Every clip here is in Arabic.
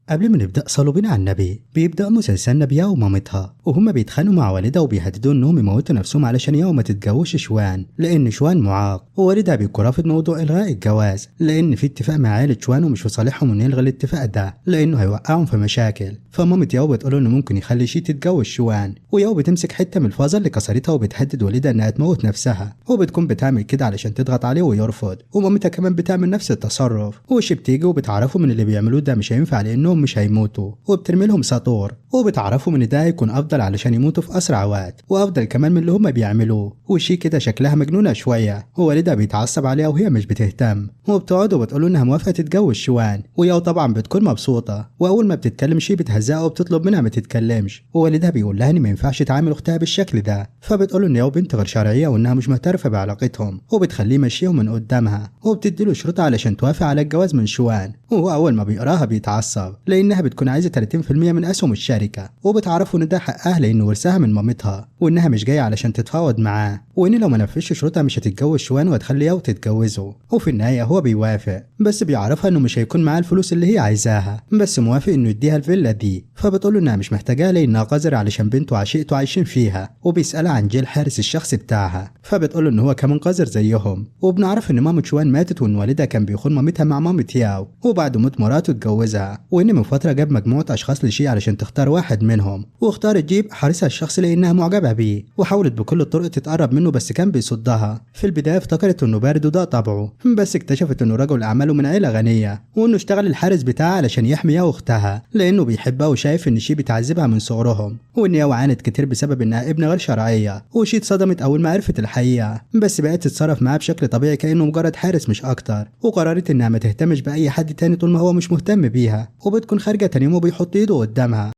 قبل ما نبدأ صلوا بينا على النبي. بيبدأ مسلسلنا بيا ومامتها وهما بيتخانقوا مع والدها وبيهددوا انهم يموتوا نفسهم علشان ياو ما تتجوزش شوان لان شوان معاق، ووالدها بيكون رافض موضوع الغاء الجواز لان في اتفاق مع عائلة شوان ومش في صالحهم انه يلغي الاتفاق ده لانه هيوقعهم في مشاكل. فمامة ياو بتقول انه ممكن يخلي شي تتجوز شوان، وياو بتمسك حتة من الفازة اللي كسرتها وبتهدد والدها انها تموت نفسها، وبتكون بتعمل كده علشان تضغط عليه ويرفض، ومامتها كمان بتعمل نفس التصرف. وشي بتيجي وبتعرفوا من اللي بيعملوه ده مش هينفع لانهم مش هيموتوا، وبترمي لهم ساطور، وبتعرفوا من ده هيكون افضل علشان يموتوا في اسرع وقت وافضل كمان من اللي هم بيعملوه. وشي كده شكلها مجنونه شويه، ووالدها بيتعصب عليها وهي مش بتهتم، وبتقعد وبتقول انها موافقه تتجوز شوان، وياو طبعا بتكون مبسوطه، واول ما بتتكلم شي بتهزقها وبتطلب منها ما تتكلمش، ووالدها بيقول لها ان ما ينفعش تعامل اختها بالشكل ده، فبتقول ان ياو بنت غير شرعيه وانها مش معترفه بعلاقتهم، وبتخليه مشيهم من قدامها، وبتديله شروط علشان توافق على الجواز من شوان. وهو اول ما بيقراها بيتعصب لانها بتكون عايزه 30% من اسهم الشركه، وبتعرفوا ان ده حقها لانه ورثها من مامتها، وانها مش جايه علشان تتفاوض معاه، وان لو ما نفذش شروطها مش هتتجوز شوان وهتخليها وتتجوزه. وفي النهايه هو بيوافق، بس بيعرفها انه مش هيكون معاه الفلوس اللي هي عايزاها، بس موافق انه يديها الفيلا دي. فبتقول له انها مش محتاجاها لانها قذر علشان بنته وعشيقته عايشين فيها، وبيسالها عن جيل حارس الشخصي بتاعها، فبتقول له ان هو كمان قذر زيهم. وبنعرف ان مامة شوان ماتت وان والدها كان بيخون مامتها مع مامة ياو، وبعد موت مراته اتجوزها، وان من فتره جاب مجموعه اشخاص لشي علشان تختار واحد منهم، واختارت جيب حارسها الشخصي لانها معجبه بيه، وحاولت بكل الطرق تتقرب منه بس كان بيصدها. في البدايه افتكرت انه بارد وده طبعه، بس اكتشفت انه رجل اعماله من عيله غنيه، وانه اشتغل الحارس بتاعها علشان يحمي ياو اختها لانه بيحبها وشايف ان شي بتعذبها من صغرهم، وان ياو عانت كتير بسبب انها ابنه غير شرعيه. وشي اتصدمت اول ما عرفت الحقيقه، بس بقت تتصرف معاه بشكل طبيعي كانه مجرد حارس مش اكتر، وقررت انها ما تهتمش باي حد تاني طول ما هو مش مهتم بيها، وبتكون خارجه تاني يوم وبيحط ايده قدامها،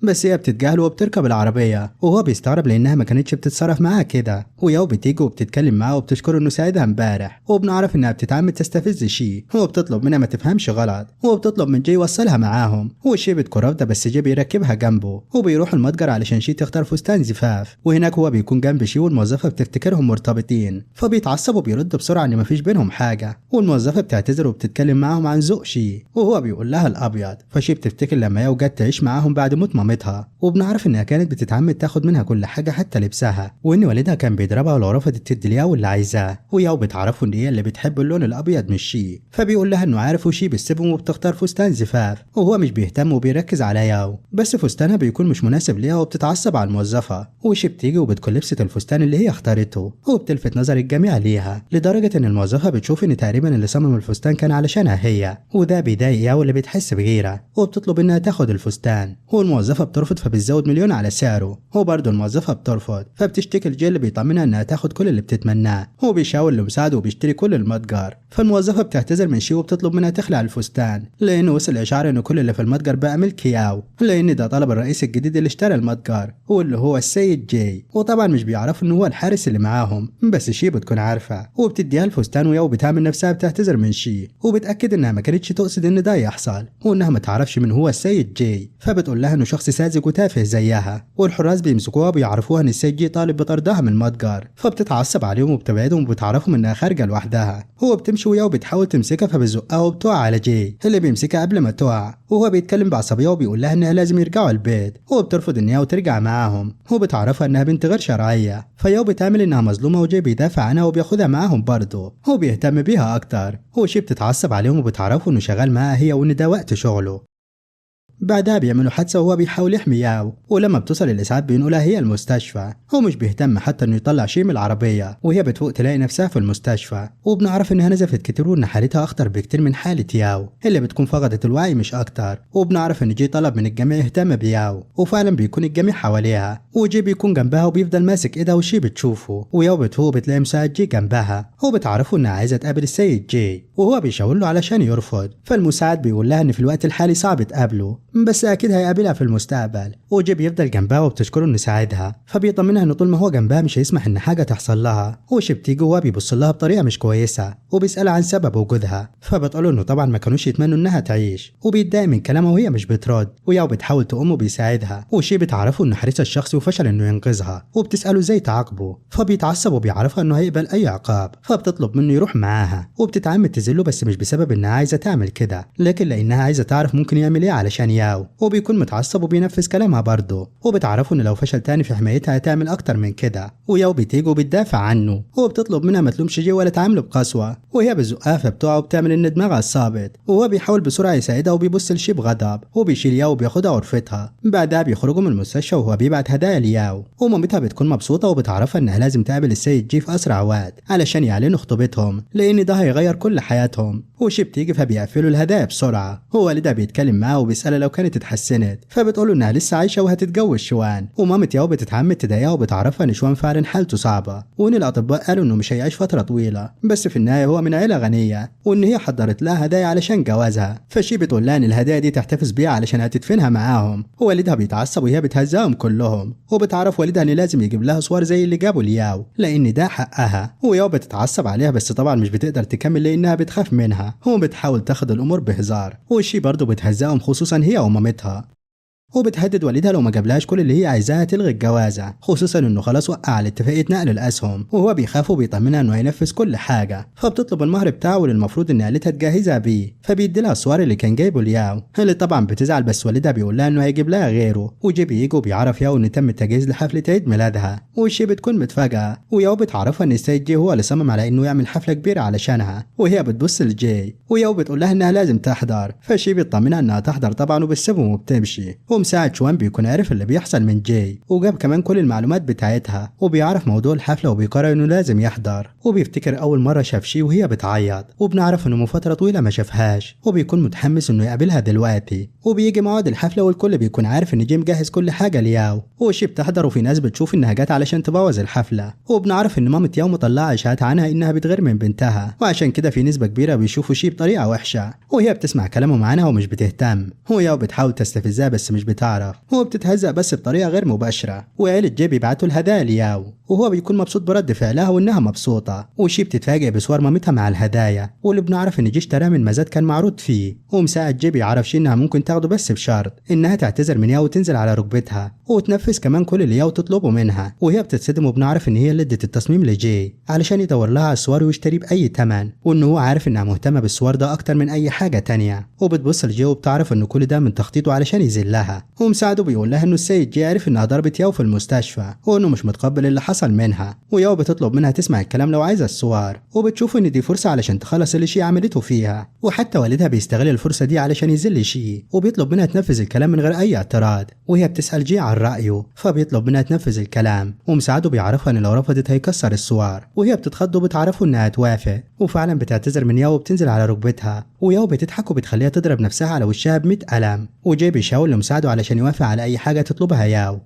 بس هي بتتجاهله وبتركب العربية، وهو بيستغرب لأنها ما كانتش بتتصرف معاه كده، وياو بتيجي وبتتكلم معاه وبتشكره إنه ساعدها امبارح، وبنعرف إنها بتتعمد تستفز شي، وبتطلب منها ما تفهمش غلط، وبتطلب من جي يوصلها معاهم، وشي بتكون رافضة بس جي بيركبها جنبه، وبيروحوا المتجر علشان شي تختار فستان زفاف، وهناك هو بيكون جنب شي والموظفة بتفتكرهم مرتبطين، فبيتعصب وبيرد بسرعة إن مفيش بينهم حاجة، والموظفة بتعتذر وبتتكلم معاهم عن ذوق شي، وهو بيقول لها الأبيض، فشي بتفتكر لما ياو جت تعيش معاهم بعد موت مامتها، وبنعرف انها كانت بتتعمد تاخد منها كل حاجه حتى لبسها، وان والدها كان بيضربها ولو رفضت تدي لياو اللي عايزاه، وياو بتعرفه ان هي اللي بتحب اللون الابيض مش شي، فبيقول لها انه عارف وشي بتسيبهم وبتختار فستان زفاف، وهو مش بيهتم وبيركز على ياو، بس فستانها بيكون مش مناسب ليها وبتتعصب على الموظفه، وشي بتيجي وبتكون لبست الفستان اللي هي اختارته، وبتلفت نظر الجميع ليها لدرجه ان الموظفه بتشوف ان تقريبا اللي صمم الفستان كان علشانها هي، وده بيضايق ياو اللي بتحس بغيره، وبتطلب انها تاخد الفستان، والموظفه بترفض فبتزود مليون على سعره، وبرضه الموظفه بترفض، فبتشتكي الجيل اللي بيطمنها انها تاخد كل اللي بتتمناه، هو بيشاور لمساعده وبيشتري كل المتجر، فالموظفه بتعتذر من شي وبتطلب منها تخلع الفستان لانه وصل اشعار انه كل اللي في المتجر بقى ملك ياو، لان ده طلب الرئيس الجديد اللي اشترى المتجر واللي هو السيد جي، وطبعا مش بيعرفوا انه هو الحارس اللي معاهم، بس شي بتكون عارفه، وبتديها الفستان وياو بتعمل نفسها بتعتذر من شي، وبتاكد انها ما كانتش تقصد ان ده يحصل، وانها ما تعرفش من هو السيد جي، فبتقول لها انه شخص ساذج وتافه زيها، والحراس بيمسكوها وبيعرفوها ان السيد جي طالب بطردها من المتجر، فبتتعصب عليهم وبتبعدهم وبتعرفهم انها خارجه لوحدها، هو بتمشي وياه وبتحاول تمسكها فبتزقها وبتقع على جي اللي بيمسكها قبل ما تقع، وهو بيتكلم بعصبيه وبيقول لها انها لازم يرجعوا البيت، هو بترفض ان ياو ترجع معاهم، هو بتعرفها انها بنت غير شرعيه، فياو بتعمل انها مظلومه وجي بيدافع عنها وبياخدها معاهم برضه، هو بيهتم بيها اكتر، هو شي بتتعصب عليهم وبتعرفوا انه شغال معاها هي وان ده وقت شغله. بعدها بيعملوا حادثة وهو بيحاول يحمي ياو، ولما بتوصل الإسعاف بينقلها هي المستشفى، هو مش بيهتم حتى إنه يطلع شيء من العربية، وهي بتفوق تلاقي نفسها في المستشفى، وبنعرف إنها نزفت كتير وإن حالتها أخطر بكتير من حالة ياو اللي بتكون فقدت الوعي مش أكتر، وبنعرف إن جي طلب من الجميع يهتم بياو، وفعلا بيكون الجميع حواليها، وجي بيكون جنبها وبيفضل ماسك إيدها وشي بتشوفه، وياو بتفوق بتلاقي مساعد جي جنبها، وبتعرفوا إنها عايزة تقابل السيد جي، وهو بيشاور له علشان يرفض، فالمساعد بيقول لها إن في الوقت الحالي صعب تقابله، بس أكيد هيقابلها في المستقبل، وجي بيفضل جنبها وبتشكره انه ساعدها، فبيطمنها انه طول ما هو جنبها مش هيسمح ان حاجه تحصل لها، وشي بتيجي وهو بيبص لها بطريقه مش كويسه وبيسالها عن سبب وجودها، فبتقوله انه طبعا ما كانوش يتمنوا انها تعيش، وبيتضايق من كلامها وهي مش بترد، وياو بتحاول تقوم وبيساعدها، وشي بتعرفه انه حارسها الشخصي وفشل انه ينقذها، وبتساله ازاي تعاقبه، فبيتعصب وبيعرفها انه هيقبل اي عقاب، فبتطلب منه يروح معاها، وبتتعمد بتعتذرله بس مش بسبب انها عايزة تعمل كده، لكن لانها عايزة تعرف ممكن يعمل ايه علشان ياو، وبيكون متعصب وبينفذ كلامها برضه، وبتعرفه ان لو فشل تاني في حمايتها هتعمل اكتر من كده. وياو بتيجي وبتدافع عنه، وبتطلب منها ما تلومش جي ولا تعامله بقسوة، وهي بتزقها فبتقع وبتعمل ان دماغها الصابت، وهو بيحاول بسرعة يساعدها وبيبص لشي بغضب، وبيشيل ياو وبياخدها غرفتها. بعدها بيخرجوا من المستشفى وهو بيبعت هدايا لياو، ومامتها بتكون مبسوطة وبتعرفها انها لازم تقابل السيد جي في اسرع وقت علشان يعلنوا خطوبتهم، لان ده هيغير كل حياتهم. وشي بتيجي فبيقفلوا الهدايا بسرعة، ووالدها بيتكلم معاها وبيسألها لو كانت اتحسنت، فبتقوله انها لسه عايشة وهتتجوز شوان. ومامة ياو بتتعمد تضايقها وبتعرفها ان شوان فعلا حالته صعبة، وان الاطباء قالوا انه مش هيعيش فترة طويلة، بس في النهاية هو من عيلة غنية، وان هي حضرت لها هدايا علشان جوازها. فشي بتقول لها ان الهدايا دي تحتفظ بيها علشان هتدفنها معاهم. ووالدها بيتعصب وهي بتهزاهم كلهم، وبتعرف والدها ان لازم يجيب لها صور زي اللي جابوا لياو لان ده حقها. وياو بتتعصب عليها بس طبعا مش بتقدر تكمل لانها بتخاف منها، وبتحاول تاخد الامور بهزار. وشي برضه بتهزاهم خصوصا هي ومامتها، وبتهدد والدها لو ما جابلهاش كل اللي هي عايزاها تلغي الجوازه، خصوصا انه خلاص وقع على اتفاقيه نقل الاسهم، وهو بيخاف وبيطمنها انه هينفذ كل حاجه. فبتطلب المهر بتاعه واللي المفروض ان عيلتها تجهزها بيه، فبيدي لها الصور اللي كان جايبه لياو، اللي طبعا بتزعل بس والدها بيقول لها انه هيجيب لها غيره. وجي بيجي وبيعرف ياو ان تم التجهيز لحفله عيد ميلادها، وشي بتكون متفاجئه، وياو بتعرفها ان السيد جي هو اللي صمم على انه يعمل حفله كبيره علشانها. وهي بتبص لجي، وياو بتقول لها انها لازم تحضر، فشي بيطمنها انها تحضر طبعا وبتسيبهم وبتمشي. ومساعد شوان بيكون عارف اللي بيحصل من جي، وجاب كمان كل المعلومات بتاعتها، وبيعرف موضوع الحفله وبيقرر انه لازم يحضر. وبيفتكر اول مره شاف شي وهي بتعيط، وبنعرف انه من فتره طويله ما شافهاش، وبيكون متحمس انه يقابلها دلوقتي. وبيجي موعد الحفله والكل بيكون عارف ان جي مجهز كل حاجه لياو، وشي بتحضر وفي ناس بتشوف انها جت علشان تبوظ الحفله. وبنعرف ان مامة ياو مطلعه اشاعات عنها انها بتغير من بنتها، وعشان كده في نسبه كبيره بيشوفوا شي بطريقه وحشه، وهي بتسمع كلامهم عنها ومش بتهتم. وياو بتحاول تستفزها بس مش بتعرف، بتتهزأ بس بطريقة غير مباشرة. وعيلة جي بيبعتوا الهدايا لياو، وهو بيكون مبسوط برد فعلها وانها مبسوطة. وشي بتتفاجئ بصور مامتها مع الهدايا، واللي بنعرف ان جي اشتراه من مزاد كان معروض فيه. ومساعد جي بيعرف شي انها ممكن تاخده بس بشرط انها تعتذر من ياو وتنزل على ركبتها وتنفذ كمان كل اللي ياو تطلبه منها. وهي بتتصدم وبنعرف ان هي اللي ادت التصميم لجي علشان يدور لها على الصور ويشتريه بأي تمن، وانه هو عارف انها مهتمة بالصور ده اكتر من اي حاجة تانية. وبتبص لجي وبتعرف ان كل ده من تخطيطه علشان يذلها. ومساعده بيقول لها انه السيد جي عرف انها ضربت ياو في المستشفى، وانه مش متقبل اللي حصل منها. وياو بتطلب منها تسمع الكلام لو عايزه الصور، وبتشوف ان دي فرصه علشان تخلص اللي شي عملته فيها. وحتى والدها بيستغل الفرصه دي علشان يذل شي، وبيطلب منها تنفذ الكلام من غير اي اعتراض. وهي بتسال جي عن رايه، فبيطلب منها تنفذ الكلام، ومساعده بيعرفها ان لو رفضت هيكسر الصور. وهي بتتخض وبتعرفه انها توافق، وفعلا بتعتذر من ياو وبتنزل على ركبتها. وياو بتضحك وبتخليها تضرب نفسها على وشها ب100 قلم. وجي بيشاور لمساعده علشان يوافق على اي حاجه تطلبها ياو.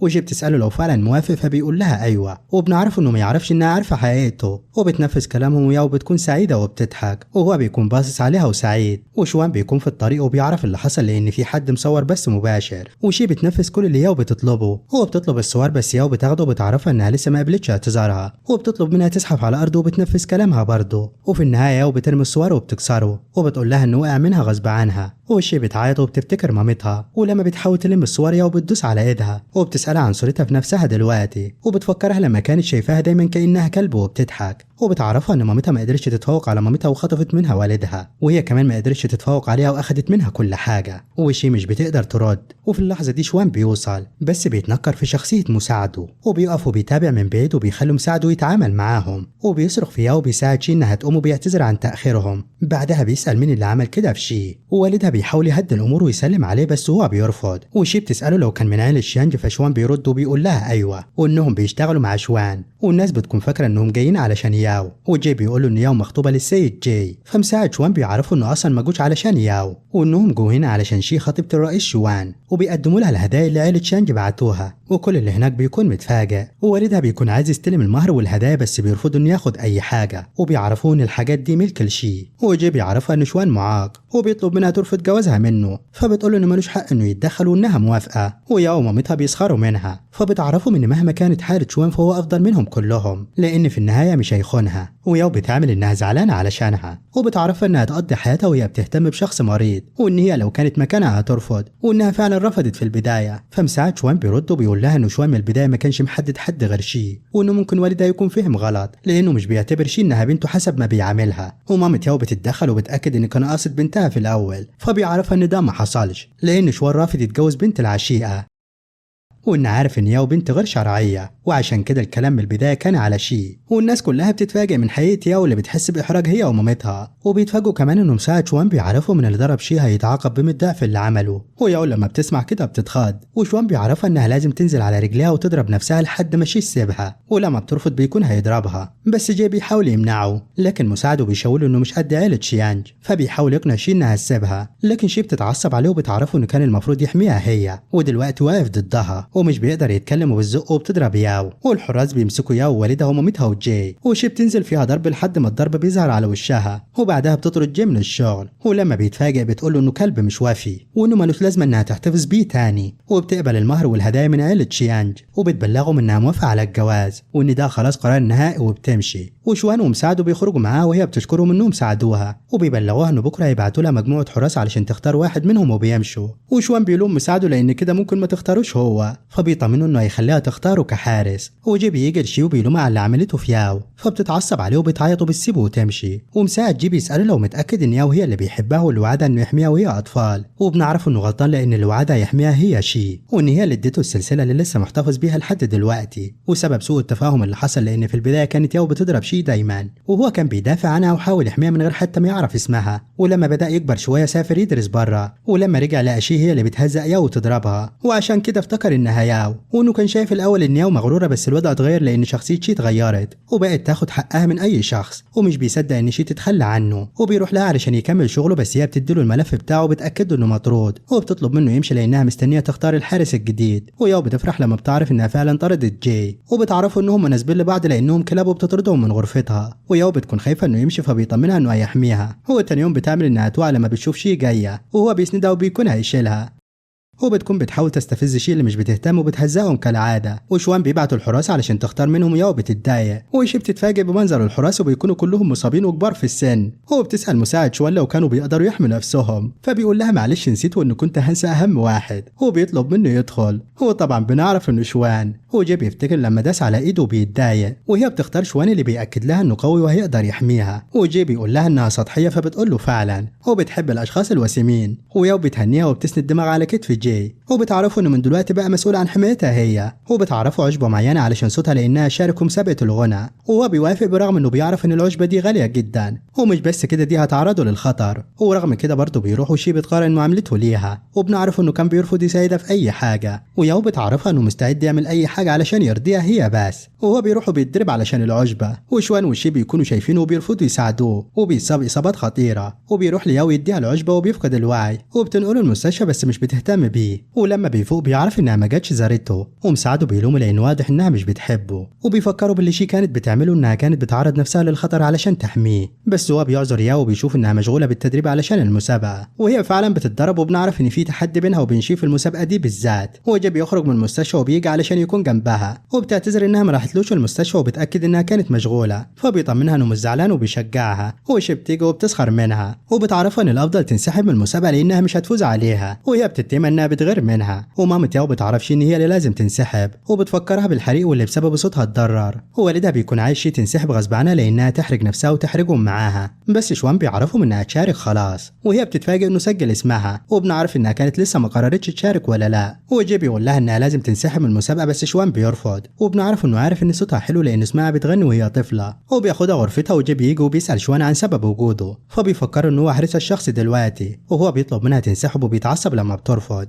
وجي بتسأله لو فعلا موافق فبيقول لها أيوة، وبنعرف إنه ما يعرفش إنها عارفة حقيقته. وبتنفذ كلامهم وياو بتكون سعيدة وبتضحك، وهو بيكون باصص عليها وسعيد. وشوان بيكون في الطريق وبيعرف اللي حصل لأن في حد مصور بث مباشر. وشي بتنفذ كل اللي ياو بتطلبه، هو بتطلب الصور بس ياو بتاخده وبتعرفها إنها لسه ما قبلتش اعتذارها، وبتطلب منها تزحف على الأرض وبتنفذ كلامها برضه. وفي النهاية ياو بترمي الصور وبتكسره، وبتقول لها إنه وقع منها غصب عنها. وشي بتعيط وبتفتكر مامتها، ولما بتحاول تلم الصور ياو بتدوس على ايدها، وبتسألها عن صورتها في نفسها دلوقتي، وبتفكرها لما كانت شايفاها دايما كأنها كلب وبتضحك. وبتعرفها ان مامتها ما قدرتش تتفوق على مامتها وخطفت منها والدها، وهي كمان ما قدرتش تتفوق عليها واخدت منها كل حاجه. وشي مش بتقدر ترد. وفي اللحظه دي شوان بيوصل بس بيتنكر في شخصيه مساعده، وبيقف وبيتابع من بعيد وبيخلي مساعده يتعامل معاهم، وبيصرخ فيها وبيساعد شي انها تقوم وبيعتذر عن تاخيرهم. بعدها بيسال مين اللي عمل كده في شي، ووالدها بيحاول يهدي الامور ويسلم عليه بس هو بيرفض. وشي بتساله لو كان من عيله شيانج، فشوان بيرد وبيقول لها ايوه، وانهم بيشتغلوا مع شوان، والناس بتكون فاكره انهم جايين علشان ياو. وجي بيقول له ان ياو مخطوبه للسيد جي، فمساعد شوان بيعرفوا انه اصلا ما جوش علشان ياو، وانهم جو هنا علشان شي خطيبه الرئيس شوان، وبيقدموا لها الهدايا اللي عيله شانج بعتوها. وكل اللي هناك بيكون متفاجئ، ووالدها بيكون عايز يستلم المهر والهدايا بس بيرفضوا انه ياخد اي حاجه، وبيعرفوا ان الحاجات دي ملك لشي. وجي بيعرفها ان شوان معاق، وبيطلب منها ترفض جوازها منه، فبتقول له انه ملوش حق انه يتدخل وانها موافقه. وياو ومامتها بيسخروا منها، فبتعرفهم ان مهما كانت حاله شوان فهو افضل منهم كلهم، لان في النهايه مش هيخونها. تخونها، وياو بتعمل انها زعلانة علشانها، وبتعرفها انها تقضي حياتها وهي بتهتم بشخص مريض، وان هي لو كانت مكانها هترفض، وانها فعلا رفضت في البداية. فمساعد شوان بيرد وبيقول لها انه شوان من البداية ما كانش محدد حد غير شي، وانه ممكن والدها يكون فهم غلط لانه مش بيعتبر شي انها بنته حسب ما بيعاملها. ومامة ياو بتتدخل وبتأكد ان كان قاصد بنتها في الاول، فبيعرفها ان ده ما حصلش لان شوان رافض يتجوز بنت العشيقة، وإن عارف إن ياو بنت غير شرعية، وعشان كده الكلام من البداية كان على شي. والناس كلها بتتفاجئ من حقيقة ياو اللي بتحس بإحراج هي ومامتها، وبيتفاجئوا كمان إنه مساعد شوان بيعرفوا من اللي ضرب شي هيتعاقب ب100 ضعف اللي عمله. وياو لما بتسمع كده بتتخض، وشوان بيعرفها إنها لازم تنزل على رجليها وتضرب نفسها لحد ما شي يسيبها، ولما بترفض بيكون هيضربها. بس جاي بيحاول يمنعه، لكن مساعده بيشاوله إنه مش قد عيلة شيانج، فبيحاول يقنع شي إنها تسيبها، لكن شي بتتعصب عليه وبتعرفه إنه كان المفروض يحميها هي، ودلوقتي واقف ضدها ومش بيقدر يتكلم وبتزقه وبتضرب ياو. والحراس بيمسكوا ياو ووالدها ومامتها وجاي، وشي بتنزل فيها ضرب لحد ما الضرب بيظهر على وشها، وبعدها بتطرد جاي من الشغل. ولما بيتفاجئ بتقوله انه كلب مش وافي، وانه ملوش لازمه انها تحتفظ بيه تاني، وبتقبل المهر والهدايا من عيله شيانج، وبتبلغهم انها موافقه على الجواز وان ده خلاص قرار نهائي، وبتمشي. وشوان ومساعده بيخرجوا معاها وهي بتشكرهم انهم ساعدوها، وبيبلغوها انه بكره هيبعتوا لها مجموعه حراس علشان تختار واحد منهم وبيمشوا. وشوان بيلوم مساعده لان كده ممكن ما تختاروش هو، فبيطمنوا انه هيخليها تختاره كحارس. وجي بيجي لشي وبيلومها على اللي عملته في ياو، فبتتعصب عليه وبتعيط وبتسيبه وتمشي. ومساعد جي بيسأله لو متأكد ان ياو هي اللي بيحبها واللي وعدها انه يحميها وهي اطفال، وبنعرف انه غلطان لان اللي وعدها يحميها هي شي، وان هي اللي ادته السلسله اللي لسه محتفظ بيها لحد دلوقتي. وسبب سوء التفاهم اللي حصل لان في البدايه كانت ياو بتضرب شي دايما، وهو كان بيدافع عنها وحاول يحميها من غير حتى ما يعرف اسمها. ولما بدأ يكبر شويه سافر يدرس بره، ولما رجع لقى شي هي اللي بتهزق ياو وتضربها، وعشان كده افتكر انها ياو، وانه كان شايف الاول ان ياو مغروره، بس الوضع اتغير لان شخصيه شي اتغيرت وبقت تاخد حقها من اي شخص، ومش بيصدق ان شي تتخلى عنه. وبيروح لها علشان يكمل شغله، بس هي بتديله الملف بتاعه وبتاكد له انه مطرود، وبتطلب منه يمشي لانها مستنيه تختار الحارس الجديد. وياو بتفرح لما بتعرف انها فعلا طردت جاي، وبتعرفوا انهم مناسبين لبعض لانهم كلاب، وبتطردهم من غرفتها. وياو بتكون خايفه انه يمشي فبيطمنها انه هيحميها. هو تاني يوم بتعمل انها توعى لما بتشوف شي جايه، وهو بيسندها وبيكون هيشيلها، وبتكون بتحاول تستفز شي اللي مش بتهتم وبتهزقهم كالعاده. وشوان بيبعتوا الحراس علشان تختار منهم ياو بتتضايق، وشي بتتفاجئ بمنظر الحراس وبيكونوا كلهم مصابين وكبار في السن. هو بتسأل مساعد شوان لو كانوا بيقدروا يحموا نفسهم، فبيقول لها معلش نسيت وانه كنت هنسى اهم واحد. هو بيطلب منه يدخل، هو طبعا بنعرف انه شوان. هو جاي بيفتكر لما داس على ايده وبيتضايق، وهي بتختار شوان اللي بيأكد لها انه قوي وهيقدر يحميها. وجاي بيقول لها انها سطحيه فبتقول له فعلا هو بتحب الاشخاص الوسيمين. وياو بتهنيها وبتسند دماغ على كتف جاي، وبتعرفوا انه من دلوقتي بقى مسؤول عن حمايتها هي. وبتعرفوا عشبه معينه علشان صوتها لانها شاركوا مسابقه الغنى، وهو بيوافق برغم انه بيعرف ان العشبه دي غاليه جدا، ومش بس كده دي هتعرضه للخطر. ورغم كده برضه بيروح وشي بتقارن معاملته ليها، وبنعرف انه كان بيرفض يساعدها في اي حاجه. وياو بتعرفها انه مستعد يعمل اي حاجه علشان يرضيها هي بس، وهو بيروح وبيتضرب علشان العشبه. وشوان وشي بيكونوا شايفينه وبيرفضوا يساعدوه، وبيصاب اصابات خطيره. وبيروح لياو يديها العشبه وبيفقد الوعي، وبتنقله المستشفى بس مش بتهتم بيه. ولما بيفوق بيعرف انها ما جاتش زارته، ومساعده بيلومه لانه واضح انها مش بتحبه. وبيفكروا باللي شي كانت بتعمله انها كانت بتعرض نفسها للخطر علشان تحميه، بس هو بيعذر ياو وبيشوف انها مشغوله بالتدريب علشان المسابقه، وهي فعلا بتتدرب. وبنعرف ان في تحدي بينها وبين شي في المسابقه دي بالذات. هو جاي بيخرج من المستشفى وبيجي علشان يكون جنبها، وبتعتذر انها ما راحتلوش المستشفى وبتاكد انها كانت مشغوله، فبيطمنها انه مش زعلان وبيشجعها. وشي بتيجي وبتسخر منها، وبتعرفها ان الافضل تنسحب من المسابقه لانها مش هتفوز عليها، وهي بتتهم انها بتغير منها. ومامة ياو بتعرفش ان هي اللي لازم تنسحب، وبتفكرها بالحريق واللي بسبب صوتها اتضرر. ووالدها بيكون عايز شي تنسحب غصب عنها لانها تحرق نفسها وتحرقهم معاها، بس شوان بيعرفهم انها تشارك خلاص. وهي بتتفاجئ انه سجل اسمها، وبنعرف انها كانت لسه ما قررتش تشارك ولا لا. وجي بيقول لها انها لازم تنسحب من المسابقه، بس شوان بيرفض. وبنعرف انه عارف ان صوتها حلو لان اسمها بتغني وهي طفله. وبياخدها غرفتها، وجي بيجي وبيسال شوان عن سبب وجوده، فبيفكر انه هو حارسها الشخصي دلوقتي، وهو بيطلب منها تنسحب وبيتعصب لما بترفض.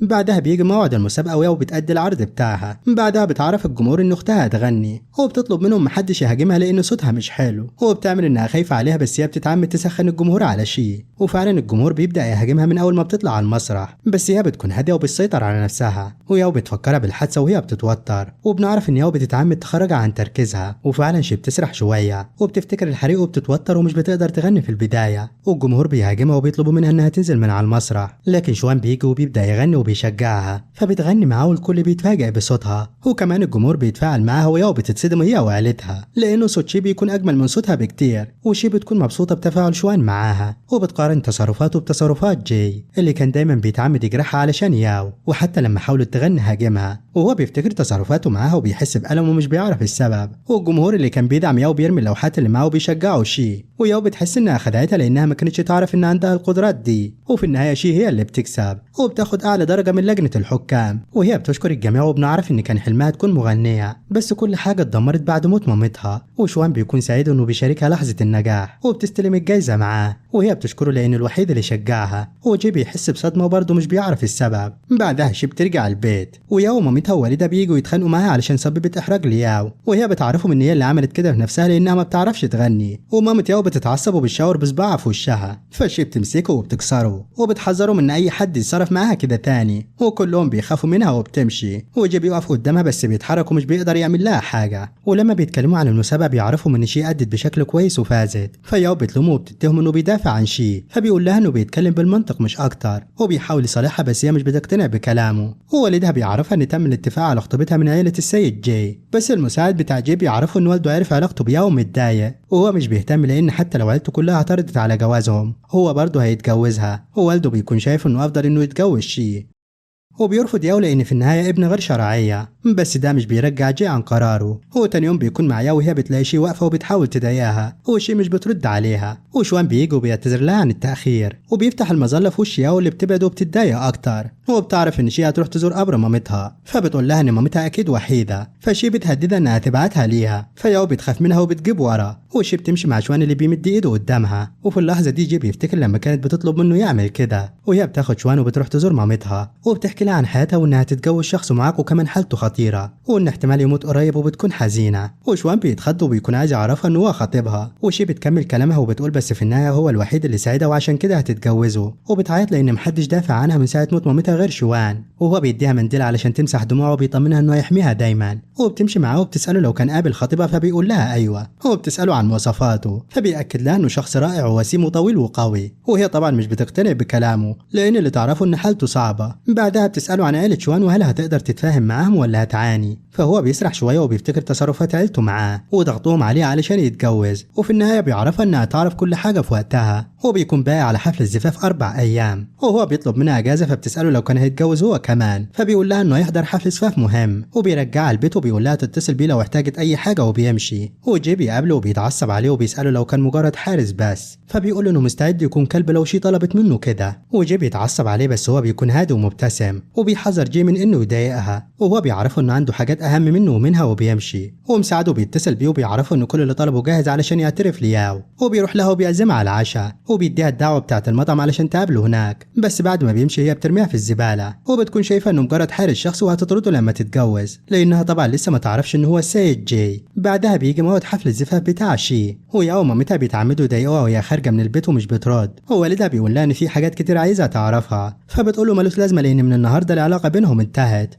بعدها بيجي موعد المسابقة وياو بتأدي العرض بتاعها. بعدها بتعرف الجمهور ان اختها هتغني، وبتطلب منهم محدش يهاجمها لان صوتها مش حلو. وبتعمل انها خايفة عليها، بس هي بتتعمد تسخن الجمهور على شي. وفعلا الجمهور بيبدأ يهاجمها من اول ما بتطلع على المسرح، بس هي بتكون هادية وبتسيطر على نفسها. وياو بتفكرها بالحادثة وهي بتتوتر، وبنعرف ان ياو بتتعمد تخرجها عن تركيزها. وفعلا شي بتسرح شوية وبتفتكر الحريق وبتتوتر ومش بتقدر تغني في البداية. والجمهور بيهاجمها وبيطلبوا منها انها تنزل من على المسرح، لكن شوان بيجي وبيبدأ يغني بيشجعها فبتغني معاه والكل بيتفاجئ بصوتها، وكمان الجمهور بيتفاعل معاها وياو بتتصدم هي وعيلتها لأنه صوت شي بيكون أجمل من صوتها بكتير، وشي بتكون مبسوطة بتفاعل شوان معاها وبتقارن تصرفاته بتصرفات جاي اللي كان دايما بيتعمد يجرحها علشان ياو، وحتى لما حاولت تغني هاجمها وهو بيفتكر تصرفاته معاها وبيحس بألم ومش بيعرف السبب، والجمهور اللي كان بيدعم ياو بيرمي اللوحات اللي معاه وبيشجعه شي، وياو بتحس انها خدعتها لانها ما كانتش تعرف ان عندها القدرات دي، وفي النهايه شي هي اللي بتكسب وبتاخد اعلى درجه من لجنه الحكام، وهي بتشكر الجميع وبنعرف ان كان حلمها تكون مغنيه، بس كل حاجه اتدمرت بعد موت مامتها، وشوان بيكون سعيد انه بيشاركها لحظه النجاح وبتستلم الجايزه معاه، وهي بتشكره لانه الوحيد اللي شجعها، وجي بيحس بصدمه وبرضه مش بيعرف السبب. بعدها شي بترجع البيت وياو ومامتها ووالدها بييجوا يتخانقوا معاها علشان سببت احراج لياو، وهي بتعرفهم ان هي اللي عملت كده في نفسها لانها ما بتعرفش تغني، ومامة ياو بتتعصب وبتشاور بصباعها في وشها، فشي بتمسكه وبتكسره وبتحذره من اي حد يتصرف معاها كده تاني، وكلهم بيخافوا منها وبتمشي، وجي بيقف قدامها بس بيتحرك ومش بيقدر يعمل لها حاجه، ولما بيتكلموا عن المسابقه بيعرفوا ان شي أدت بشكل كويس وفازت، فياو بتلومه وبتتهم انه بيدافع عن شي، فبيقول لها انه بيتكلم بالمنطق مش اكتر، وبيحاول يصالحها بس هي مش بتقتنع بكلامه، ووالدها بيعرفها ان تم الاتفاق على خطوبتها من عيله السيد جاي، بس المساعد بتاع جي بيعرفوا ان والده عرف علاقته بياو ومتضايق، وهو مش بيهتم لان حتى لو عيلته كلها اعترضت على جوازهم هو برضه هيتجوزها، ووالده بيكون شايف انه افضل انه يتجوز شي، وبيرفض ياو لان في النهايه ابن غير شرعيه، بس ده مش بيرجع جي عن قراره، هو تاني يوم بيكون مع ياو وهي بتلاقي شي واقفه وبتحاول تضايقها وشي مش بترد عليها، وشوان بيجي وبيعتذر لها عن التاخير وبيفتح المظله في وش ياو اللي بتبعد وبتتضايق اكتر، وبتعرف ان شي هتروح تزور قبر مامتها، فبتقول لها ان مامتها اكيد وحيده، فشي بتهددها انها تبعتها ليها، فياو بتخاف منها وبتجيب ورا، وشي بتمشي مع شوان اللي بيمد ايده قدامها، وفي اللحظه دي جي بيفتكر لما كانت بتطلب منه يعمل كده، وهي بتاخد شوان وبتروح تزور مامتها وبتحكي لها عن حياتها وانها تتجوز شخص معاق وكمان حالته خطيره وان احتمال يموت قريب وبتكون حزينه، وشوان بيتخض وبيكون عايز يعرفها ان هو خطيبها، وشي بتكمل كلامها وبتقول بس في النهايه هو الوحيد اللي سعيدها وعشان كده هتتجوزه، وبتعيط لان محدش دافع عنها من ساعه موت مامتها غير شوان، وهو بيديها منديل علشان تمسح دموعه وبيطمنها انه يحميها دايما، وبتمشي معاه وبتساله لو كان قابل خطيبها فبيقول لها ايوه، وبتساله عن مواصفاته فبيأكد لها انه شخص رائع ووسيم وطويل وقوي، وهي طبعا مش بتقتنع بكلامه لان اللي تعرفه ان حالته صعبه. بعدها بتساله عن عيله شوان وهل هتقدر تتفاهم معاهم ولا هتعاني، فهو بيسرح شويه وبيفتكر تصرفات عيلته معاه وضغطهم عليه علشان يتجوز، وفي النهايه بيعرفها انها تعرف كل حاجه في وقتها، هو بيكون باقي على حفل الزفاف 4 أيام، وهو بيطلب منها اجازه فبتساله لو كان هيتجوز هو كمان، فبيقول لها انه يحضر حفل زفاف مهم، وبيرجعها البيت وبيقول لها تتصل بيه لو احتاجت اي حاجه وبيمشي، وجي بيقابله وبيتعصب عليه وبيساله لو كان مجرد حارس بس، فبيقول انه مستعد يكون كلب لو شي طلبت منه كده، وجي بيتعصب عليه بس هو بيكون هادي ومبتسم وبيحذر جي من انه يضايقها، وهو بيعرفه انه عنده حاجات اهم منه ومنها وبيمشي، ومساعده بيتصل بيه وبيعرفه انه كل اللي طلبه جاهز علشان يعترف لياو، وبيروح لها وبيعزمها على العشاء وبيديها الدعوه بتاعه المطعم علشان تقابله هناك، بس بعد ما بيمشي هي بترميها في الزباله، وبتكون شايفه انه مجرد حارس شخص وهتطرده لما تتجوز لانها طبعا لسه ما تعرفش انه هو السيد جاي. بعدها بيجي موعد حفل الزفاف بتاع شي، ويا ومامتها بيتعمدوا يضايقوها وهي خارجه من البيت ومش بترد، ووالدها بيقول لها ان في حاجات كتير عايزها تعرفها، فبتقول له ملوش لازمه لان من النهارده العلاقه بينهم انتهت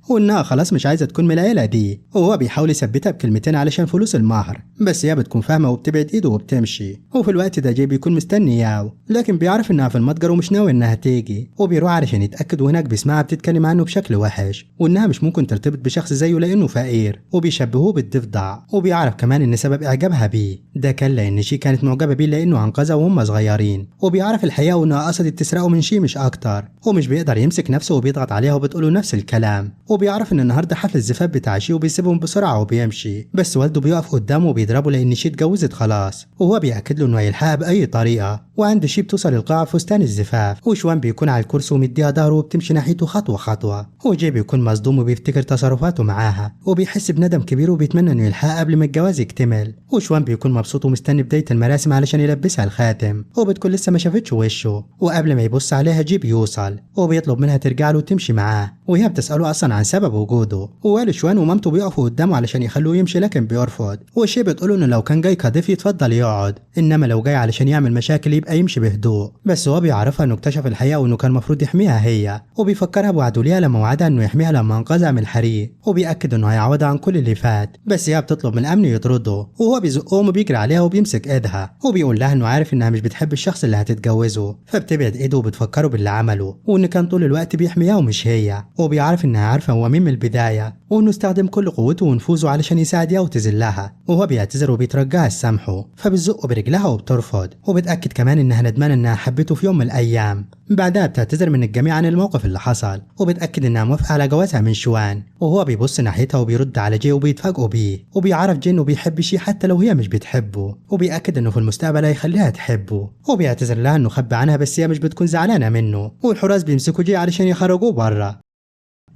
وانها خلاص مش عايزه تكون من العيله دي، وهو بيحاول يثبتها بكلمتين علشان فلوس المهر، بس هي بتكون فاهمه وبتبعد ايده وبتمشي، وفي الوقت ده جاي بيكون مستني ياو لكن بيعرف انها في المتجر ومش ناوي انها تيجي، وبيروح علشان يتاكد وهناك بيسمعها بتتكلم عنه بشكل وحش وانها مش ممكن ترتبط بشخص زيه لانه فقير، وبيشبهوه بالضفدع، وبيعرف كمان ان سبب اعجابها بيه ده كان لان شي كانت معجبه بيه لانه انقذها وهم صغيرين، وبيعرف الحقيقه وانها قصدت تسرقه من شي مش اكتر، ومش بيقدر يمسك نفسه وبيضغط عليها وبتقوله نفس الكلام، وبيعرف ان النهارده حفل الزفاف بتاع شي وبيسيبهم بسرعه وبيمشي، بس والده بيقف قدامه وبيضربه لان شي اتجوزت خلاص، وهو بياكد له انه هيلحقها باي طريقه، وعند شي بتوصل القاعه فستان الزفاف، وشوان بيكون على الكرسي ومديها ظهره وبتمشي ناحيته خطوه خطوه، وجي بيكون مصدوم وبيفتكر تصرفاته معاها وبيحس بندم كبير وبيتمنى انه يلحقها قبل ما الجواز يكتمل، وشوان بيكون مبسوط ومستني بدايه المراسم علشان يلبسها الخاتم، وبتكون لسه ما شافتش وشه، وقبل ما يبص عليها جي بيوصل وبيطلب منها ترجع له وتمشي معاه، وهي بتساله اصلا عن سبب وجوده، ووالد شوان ومامته بيقفوا قدامه علشان يخلوه يمشي لكن بيرفض، وشي بتقوله انه لو كان جاي كضيف يتفضل يقعد، انما لو جاي علشان يعمل مشاكل يبقى يمشي بهدوء، بس هو بيعرفها انه اكتشف الحقيقه وانه كان المفروض يحميها هي، وبيفكرها بوعده ليها لما وعدها انه يحميها لما انقذها من الحريق، وبيأكد انه هيعوضها عن كل اللي فات، بس هي بتطلب من الامن يطرده، وهو بيزقهم وبيجري عليها وبيمسك ايدها وبيقول لها انه عارف انها مش بتحب الشخص اللي هتتجوزه، فبتبعد ايده وبتفكره باللي عمله وان كان طول الوقت بيحميها ومش هي، وبيعرف انها عارفه هو مين من البدايه وانه استخدم كل قوته ونفوذه علشان يساعدها وتذلها، وهو بيعتذر وبيترجاها تسامحه فبتزقه برجلها وبترفض، وبتاكد كمان انها ندمانه انها حبته في يوم من الايام. بعدها بتعتذر من الجميع عن الموقف اللي حصل وبتاكد انها موافقه على جوازها من شوان، وهو بيبص ناحيتها وبيرد على جي وبيتفاجئوا بيه، وبيعرف جي انه بيحب شي حتى لو هي مش بتحبه، وبيأكد انه في المستقبل هيخليها تحبه، وبيعتذر لها انه خبى عنها بس هي مش بتكون زعلانه منه، والحراس بيمسكوا جي علشان يخرجوه بره،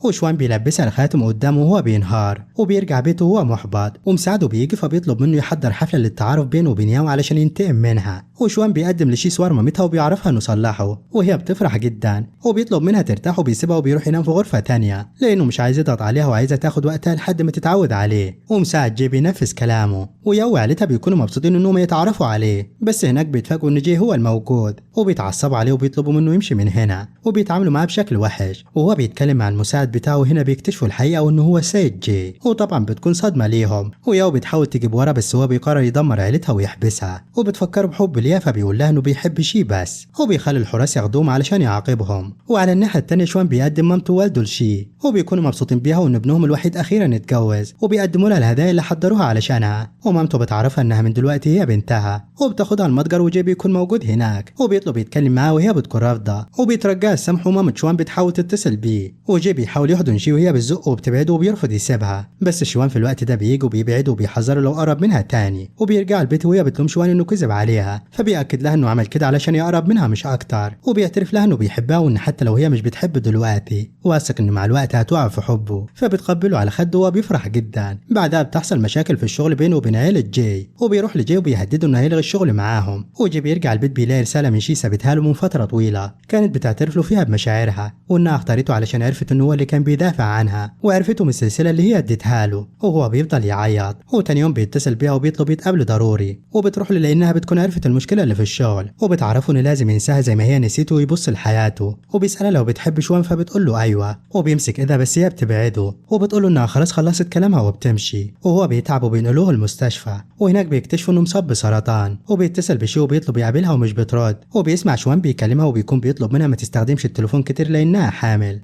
وشوان بيلبسها الخاتم قدامه وهو بينهار، وبيرجع بيته وهو محبط، ومساعده بيجي فبيطلب منه يحضر حفلة للتعارف بينه وبين ياو علشان ينتقم منها، وشوان بيقدم لشي صور مامتها وبيعرفها انه صلحه، وهي بتفرح جدا وبيطلب منها ترتاح وبيسيبها وبيروح ينام في غرفة تانية لانه مش عايز يضغط عليها وعايزة تاخد وقتها لحد ما تتعود عليه، ومساعد جي بينفذ كلامه، وياو وعيلتها بيكونوا مبسوطين انهم يتعرفوا عليه، بس هناك بيتفاجئوا ان جي هو الموجود، وبيتعصبوا عليه وبيطلبوا منه يمشي من هنا، وبيتعاملوا معاه بشكل وحش، وهو بيتكلم مع المساعد بتاعه هنا بيكتشفوا الحقيقة وانه هو سيد جي، وطبعا بتكون صدمة ليهم، وياو بتحاول تجيب ورا بس هو بيقرر يدمر عيلتها ويحبسها، وبتفكر بحب ليها فبيقول لها انه بيحب شي بس، وبيخلي الحراس ياخدوهم علشان يعاقبهم، وعلى الناحية التانية شوان بيقدم مامته ووالده لشي، وبيكونوا مبسوطين بيها وان ابنهم الوحيد اخيرا اتجوز، وبيقدموا لها الهدايا اللي حضروها علشانها، ومامته بتعرفها انها من دلوقتي هي بنتها، وبتاخدها المتجر وجي بيكون موجود هناك، وبيطلب يتكلم معاها وهي بتكون رافضة، وبيترجاها السمح، ومامة شوان بتحاول تتصل بيه، وجي بيحاول يحضن شي وهي بتزقه وبتبعده وبيرفض يسيبها، بس شوان في الوقت ده بيجي وبيبعده وبيحذره لو قرب منها تاني، وبيرجع البيت وهي بتلوم شوان انه كذب عليها، فبيأكد لها انه عمل كده علشان يقرب منها مش اكتر، وبيعترف لها انه بيحبها وان حتى لو هي مش بتحبه دلوقتي واثق انه مع الوقت هتوقع في حبه، فبتقبله على خده وبيفرح جدا. بعدها بتحصل مشاكل في الشغل بينه وبين عيلة جي، وبيروح لجي وبيهدده انه هيلغي الشغل معاهم، وجي بيرجع البيت بيلاقي رسالة من شي سابتها له من فترة طويلة كانت بتعترف له فيها بمشاعرها وانها اختارته علشان عرفت انه هو اللي كان بيدافع عنها، وعرفته من السلسلة اللي هي اديتها له، وهو بيفضل يعيط، وتاني يوم بيتصل بيها وبيطلب يتقابلوا ضروري، وبتروح له لانها بتكون عرفت المشكلة اللي في الشغل، وبتعرفه انه لازم ينساها زي ما هي نسيته ويبص لحياته، وبيسألها لو بتحب شوان فبتقول له ايوه، وبيمسك ايدها بس هي بتبعده، وبتقول له انها خلاص خلصت كلامها وبتمشي، وهو بيتعب وبينقلوه المستشفى، وهناك بيكتشفوا انه مصاب بسرطان، وبيتصل بشي وبيطلب يقابلها ومش بترد، وبيسمع شوان بيكلمها وبيكون بيطلب منها ما تستخدمش التليفون كتير لانها حامل،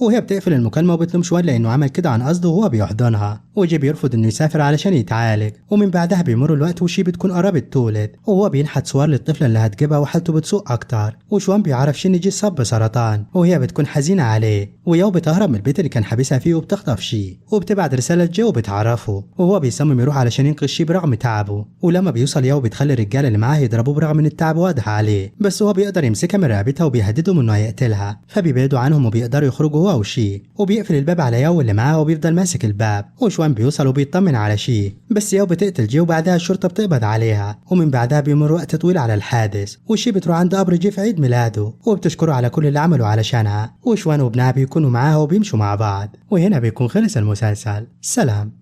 وهي بتقفل المكالمة وبتلوم شوان لأنه عمل كده عن قصده وهو بيحضنها، وجي بيرفض إنه يسافر علشان يتعالج، ومن بعدها بيمر الوقت وشي بتكون قربت تولد، وهو بينحت صور للطفلة اللي هتجيبها وحالته بتسوء أكتر، وشوان بيعرف شي إن جي صاب بسرطان، وهي بتكون حزينة عليه، وياو بتهرب من البيت اللي كان حابسها فيه وبتخطف شي، وبتبعت رسالة جي وبتعرفه، وهو بيصمم يروح علشان ينقذ شي برغم تعبه، ولما بيوصل ياو بتخلي الرجالة اللي معاه يضربوه برغم إن التعب واضح عليه، بس هو بيقدر يمسكها من رقبتها وبيهددهم إنه هيقتلها، فبيبعدوا عنهم وبيقدروا يخرجوا هو وشي، وبيقفل الباب على ياو اللي معاه وبيفضل ماسك الباب، وشوان بيوصل وبيطمن على شي، بس ياو بتقتل جي وبعدها الشرطة بتقبض عليها، ومن بعدها بيمر وقت طويل على الحادث، وشي بتروح عند قبر جي في عيد ميلاده وبتشكره على كل اللي عمله علشانها، وشوان وابنها بيكونوا معاها وبيمشوا مع بعض، وهنا بيكون خلص المسلسل. سلام.